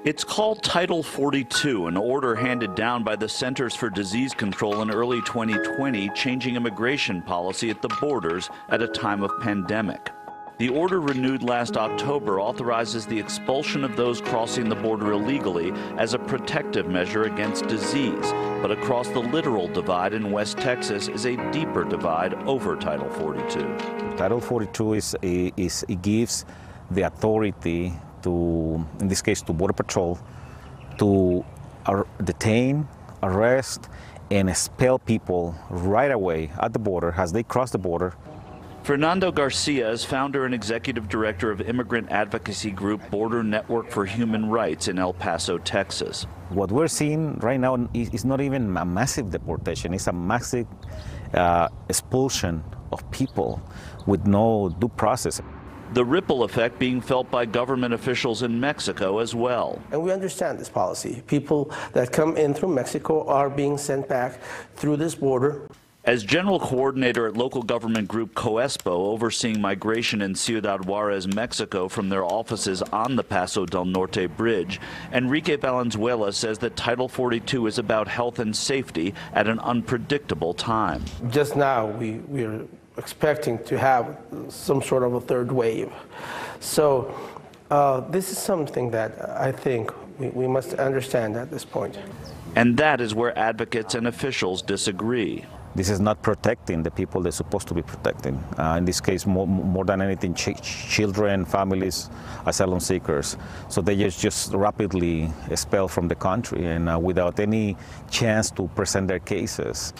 It's called Title 42, an order handed down by the Centers for Disease Control in early 2020, changing immigration policy at the borders at a time of pandemic. The order, renewed last October, authorizes the expulsion of those crossing the border illegally as a protective measure against disease. But across the littoral divide in West Texas is a deeper divide over Title 42. Title 42 it gives the authority to, in this case, to Border Patrol, to detain, arrest, and expel people right away at the border as they cross the border. Fernando Garcia is founder and executive director of immigrant advocacy group Border Network for Human Rights in El Paso, Texas. What we're seeing right now is not even a massive deportation. It's a massive expulsion of people with no due process. The ripple effect being felt by government officials in Mexico as well. And we understand this policy. People that come in through Mexico are being sent back through this border. As general coordinator at local government group COESPO, overseeing migration in Ciudad Juarez, Mexico, from their offices on the Paso del Norte Bridge, Enrique Valenzuela says that Title 42 is about health and safety at an unpredictable time. Just now, we're expecting to have some sort of a third wave. So this is something that I think we must understand at this point. And that is where advocates and officials disagree. This is not protecting the people they're supposed to be protecting. In this case, more than anything, children, families, asylum seekers. So they just rapidly expelled from the country and without any chance to present their cases.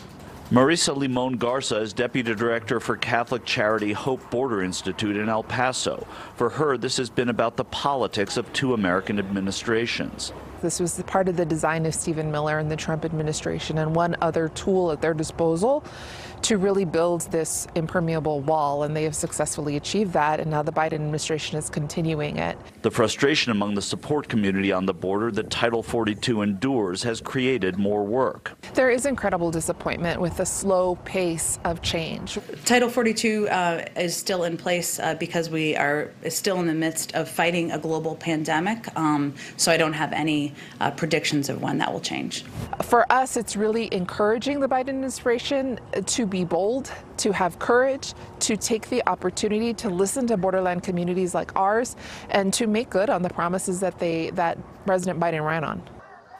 Marisa Limon Garza is deputy director for Catholic charity Hope Border Institute in El Paso. For her, this has been about the politics of two American administrations. This was part of the design of Stephen Miller and the Trump administration, and one other tool at their disposal to really build this impermeable wall, and they have successfully achieved that, and now the Biden administration is continuing it. The frustration among the support community on the border that Title 42 endures has created more work. There is incredible disappointment with the slow pace of change. Title 42 is still in place because we are still in the midst of fighting a global pandemic, so I don't have any predictions of when that will change. For us, it's really encouraging the Biden administration to be bold, to have courage, to take the opportunity to listen to borderland communities like ours, and to make good on the promises that President Biden ran on.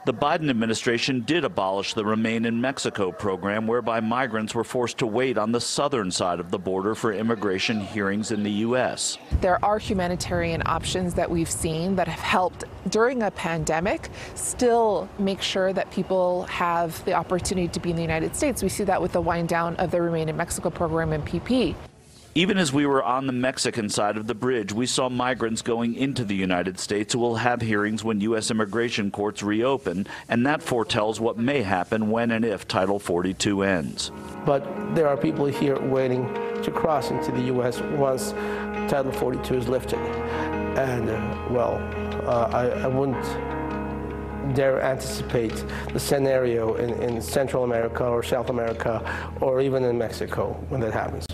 The Biden administration did abolish the Remain in Mexico program, whereby migrants were forced to wait on the southern side of the border for immigration hearings in the U.S. There are humanitarian options that we've seen that have helped during a pandemic still make sure that people have the opportunity to be in the United States. We see that with the wind down of the Remain in Mexico program and PP. Even as we were on the Mexican side of the bridge, we saw migrants going into the United States who will have hearings when U.S. immigration courts reopen, and that foretells what may happen when and if Title 42 ends. But there are people here waiting to cross into the U.S. once Title 42 is lifted. And, I wouldn't dare anticipate the scenario in Central America or South America or even in Mexico when that happens.